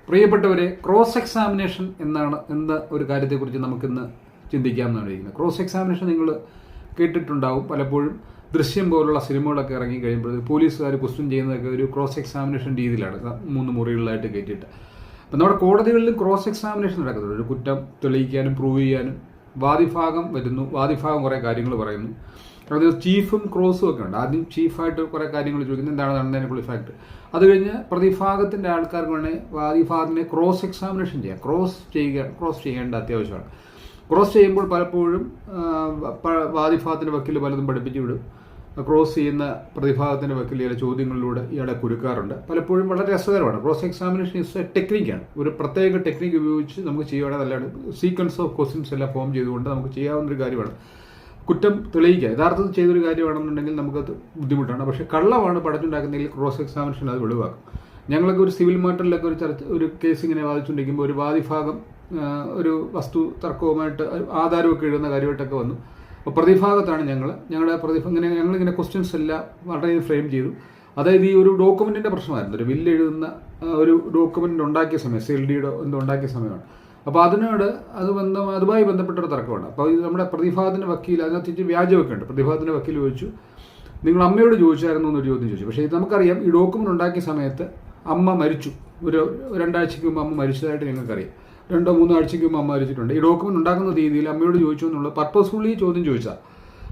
പ്രിയപ്പെട്ടവരെ, cross examination എന്ന ഒരു കാര്യത്തെക്കുറിച്ച് നമുക്കിന്ന് ചിന്തിക്കാമെന്നാണ് ഇരിക്കുന്നത്. ക്രോസ് എക്സാമിനേഷൻ നിങ്ങൾ കേട്ടിട്ടുണ്ടാവും. പലപ്പോഴും ദൃശ്യം പോലുള്ള സിനിമകളൊക്കെ ഇറങ്ങി കഴിയുമ്പോൾ പോലീസുകാർ ക്വസ്റ്റ്യൻ ചെയ്യുന്നതൊക്കെ ഒരു ക്രോസ് എക്സാമിനേഷൻ രീതിയിലാണ്, 3 മുറികളിലായിട്ട് കയറ്റിയിട്ട്. അപ്പം നമ്മുടെ കോടതികളിലും ക്രോസ് എക്സാമിനേഷൻ നടക്കുന്നുണ്ട്. ഒരു കുറ്റം തെളിയിക്കാനും പ്രൂവ് ചെയ്യാനും വാദിഭാഗം വരുന്നു, വാദിഭാഗം കുറേ കാര്യങ്ങൾ പറയുന്നു. അത് ചീഫും ക്രോസും ഒക്കെ ഉണ്ട്. ആദ്യം ചീഫായിട്ട് കുറേ കാര്യങ്ങൾ ചോദിക്കുന്നത് എന്താണ് നടന്നതിനെക്കുള്ള ഫാക്ട്. അത് കഴിഞ്ഞ് പ്രതിഭാഗത്തിൻ്റെ ആൾക്കാർക്ക് വേണമെങ്കിൽ വാദിഭാഗത്തിനെ ക്രോസ് എക്സാമിനേഷൻ ചെയ്യാം. ക്രോസ് ചെയ്യേണ്ട അത്യാവശ്യമാണ്. ക്രോസ് ചെയ്യുമ്പോൾ പലപ്പോഴും വാദിഭാഗത്തിൻ്റെ വക്കീൽ പലതും പഠിപ്പിച്ചു വിടും. ക്രോസ് ചെയ്യുന്ന പ്രതിഭാഗത്തിൻ്റെ വക്കീൽ ഇയാളെ ചോദ്യങ്ങളിലൂടെ ഇയാളെ കുരുക്കാറുണ്ട്. പലപ്പോഴും വളരെ രസകരമാണ്. ക്രോസ് എക്സാമിനേഷൻ ഇസ് എ ടെക്നിക്കാണ്. ഒരു പ്രത്യേക ടെക്നിക്ക് ഉപയോഗിച്ച് നമുക്ക് ചെയ്യുകയാണെങ്കിൽ നല്ലതാണ്. സീക്വൻസ് ഓഫ് ക്വസ്റ്റ്യൻസ് എല്ലാം ഫോം ചെയ്തുകൊണ്ട് നമുക്ക് ചെയ്യാവുന്നൊരു കാര്യമാണ്. കുറ്റം തെളിയിക്കുക യഥാർത്ഥത്തിൽ ചെയ്തൊരു കാര്യമാണെന്നുണ്ടെങ്കിൽ നമുക്കത് ബുദ്ധിമുട്ടാണ്. പക്ഷേ കള്ളമാണ് പഠിച്ചുണ്ടാക്കുന്നതെങ്കിൽ ക്രോസ് എക്സാമിനേഷൻ അത് ഒഴിവാക്കും. ഞങ്ങളൊക്കെ ഒരു സിവിൽ മാറ്ററിലൊക്കെ ഒരു കേസ് ഇങ്ങനെ വാദിച്ചുകൊണ്ടിരിക്കുമ്പോൾ ഒരു വാദിഭാഗം ഒരു വസ്തു തർക്കവുമായിട്ട് ആധാരമൊക്കെ എഴുതുന്ന കാര്യമായിട്ടൊക്കെ വന്നു. അപ്പോൾ പ്രതിഭാഗത്താണ് ഞങ്ങളിങ്ങനെ ക്വസ്റ്റ്യൻസ് എല്ലാം വളരെ ഫ്രെയിം ചെയ്തു. അതായത് ഈ ഒരു ഡോക്യുമെൻറ്റിൻ്റെ പ്രശ്നമായിരുന്നു. ഒരു ബില്ല് എഴുതുന്ന ഒരു ഡോക്യുമെൻ്റ് ഉണ്ടാക്കിയ സമയം, CLDയുടെ എന്തോ ഉണ്ടാക്കിയ സമയമാണ്. അപ്പോൾ അതുമായി ബന്ധപ്പെട്ടൊരു തർക്കമാണ്. അപ്പോൾ ഇത് നമ്മുടെ പ്രതിഭാഗത്തിൻ്റെ വക്കീൽ അതിനകത്ത് വ്യാജമൊക്കെ ഉണ്ട്. പ്രതിഭാഗത്തിൻ്റെ വക്കീൽ ചോദിച്ചു, നിങ്ങൾ അമ്മയോട് ചോദിച്ചായിരുന്നു എന്നൊരു ചോദ്യം ചോദിച്ചു. പക്ഷേ ഇത് നമുക്കറിയാം, ഈ ഡോക്യുമെൻ്റ് ഉണ്ടാക്കിയ സമയത്ത് അമ്മ മരിച്ചു. ഒരു 2 ആഴ്ചയ്ക്ക് മുമ്പ് അമ്മ മരിച്ചതായിട്ട് ഞങ്ങൾക്കറിയാം. 2-3 ആഴ്ചയ്ക്ക് മുമ്പ് അമ്മ മരിച്ചിട്ടുണ്ട്. ഈ ഡോക്യുമെൻ്റ് ഉണ്ടാക്കുന്ന രീതിയിൽ അമ്മയോട് ചോദിച്ചു എന്നുള്ളത് പർപ്പസ്ഫുള്ളി ചോദ്യം ചോദിച്ചാൽ.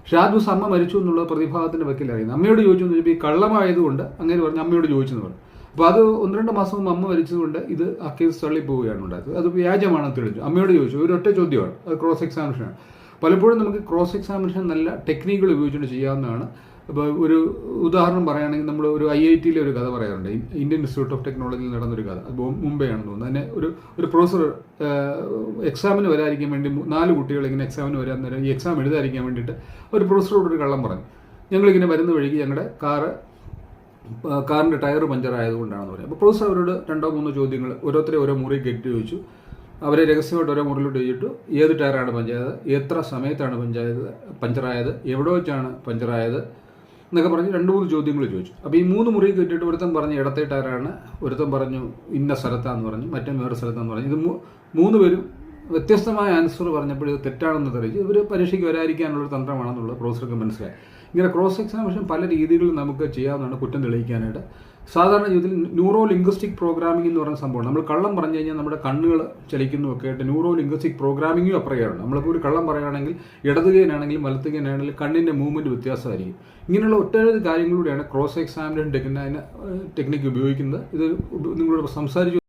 പക്ഷേ ആ ദിവസം അമ്മ മരിച്ചു എന്നുള്ളത് പ്രതിഭാഗത്തിൻ്റെ വക്കീൽ അറിയുന്നത്. അമ്മയോട് ചോദിച്ചു എന്ന് ചോദിച്ചപ്പോൾ ഈ കള്ളമായതുകൊണ്ട് അങ്ങനെ പറഞ്ഞ് അമ്മയോട് ചോദിച്ചെന്ന് പറഞ്ഞു. അപ്പോൾ അത് 1-2 മാസം മുമ്പ് അമ്മ മരിച്ചതുകൊണ്ട് ഇത് ആ കേസ് തള്ളിപ്പോവുകയാണ് ഉണ്ടായത്. അത് വ്യാജമാണെന്ന് തെളിഞ്ഞു. അമ്മയോട് ചോദിച്ചു. ഒരൊറ്റ ചോദ്യമാണ്. അത് ക്രോസ് എക്സാമിനേഷനാണ്. പലപ്പോഴും നമുക്ക് ക്രോസ് എക്സാമിനേഷൻ നല്ല ടെക്നിക്കുകൾ ഉപയോഗിച്ചുകൊണ്ട് ചെയ്യാവുന്നതാണ്. ഇപ്പോൾ ഒരു ഉദാഹരണം പറയുകയാണെങ്കിൽ നമ്മൾ ഒരു IITയിലെ ഒരു കഥ പറയാറുണ്ട്. ഇന്ത്യൻ ഇൻസ്റ്റിറ്റ്യൂട്ട് ഓഫ് ടെക്നോളജിയിൽ നടന്നൊരു കഥ. അത് മുംബൈ ആണെന്ന് തോന്നുന്നു. അതിനെ ഒരു പ്രൊഫസർ എക്സാമിന് വരാതിരിക്കാൻ വേണ്ടി 4 കുട്ടികൾ ഇങ്ങനെ എക്സാമിന് വരാൻ നേരം ഈ എക്സാം എഴുതാതിരിക്കാൻ വേണ്ടിയിട്ട് ഒരു പ്രൊഫസറോട് ഒരു കള്ളം പറഞ്ഞു. ഞങ്ങളിങ്ങനെ വരുന്ന വഴിക്ക് ഞങ്ങളുടെ കാറിൻ്റെ ടയർ പഞ്ചറായതുകൊണ്ടാണെന്ന് പറയും. അപ്പോൾ പ്രൊഫസർ അവരോട് 2-3 ചോദ്യങ്ങൾ ഓരോരുത്തരെ ഓരോ മുറി കെട്ടി ചോദിച്ചു. അവരെ രഹസ്യമായിട്ട് ഓരോ മുറിയിലോട്ട് ചോദിച്ചിട്ടു, ഏത് ടയറാണ് പഞ്ചായത്, എത്ര സമയത്താണ് പഞ്ചറായത്, എവിടെ വെച്ചാണ് പഞ്ചറായത് എന്നൊക്കെ പറഞ്ഞ് 2-3 ചോദ്യങ്ങൾ ചോദിച്ചു. അപ്പോൾ ഈ 3 മുറി കെട്ടിയിട്ട് ഒരുത്തൻ പറഞ്ഞു ഇടത്തെ ടയറാണ്, ഒരുത്തൻ പറഞ്ഞു ഇന്ന സ്ഥലത്താന്ന് പറഞ്ഞു, മറ്റേ വേറെ സ്ഥലത്താന്ന് പറഞ്ഞു. ഇത് 3 പേരും വ്യത്യസ്തമായ ആൻസർ പറഞ്ഞപ്പോൾ ഇത് തെറ്റാണെന്ന് തെളിയിച്ച് ഇവർ പരീക്ഷയ്ക്ക് വരാതിരിക്കാനുള്ളൊരു തന്ത്രമാണെന്നുള്ളത് പ്രൊഫസർക്ക് മനസ്സിലായി. ഇങ്ങനെ ക്രോസ് എക്സാമിനേഷൻ പല രീതികളിൽ നമുക്ക് ചെയ്യാവുന്നതാണ് കുറ്റം തെളിയിക്കാനായിട്ട്. സാധാരണ ജീവിതത്തിൽ ന്യൂറോ ലിംഗ്വിസ്റ്റിക് പ്രോഗ്രാമിംഗ് എന്ന് പറയുന്ന സംഭവമാണ്. നമ്മൾ കള്ളം പറഞ്ഞു കഴിഞ്ഞാൽ നമ്മുടെ കണ്ണുകൾ ചലിക്കുന്നതൊക്കെ ആയിട്ട് ന്യൂറോ ലിംഗ്വിസ്റ്റിക് പ്രോഗ്രാമിങ്ങും അപ്രകാരമാണ്. നമ്മളിപ്പോൾ ഒരു കള്ളം പറയുകയാണെങ്കിൽ ഇടതുകൈനാണെങ്കിലും വലത്തുകൈനാണെങ്കിലും കണ്ണിൻ്റെ മൂവ്മെൻറ്റ് വ്യത്യാസമായിരിക്കും. ഇങ്ങനെയുള്ള ഒട്ടേറെ കാര്യങ്ങളിലൂടെയാണ് ക്രോസ് എക്സാമിനേഷൻ ടെക്നിക്ക് ഉപയോഗിക്കുന്നത്. ഇത് നിങ്ങളോട് സംസാരിച്ചു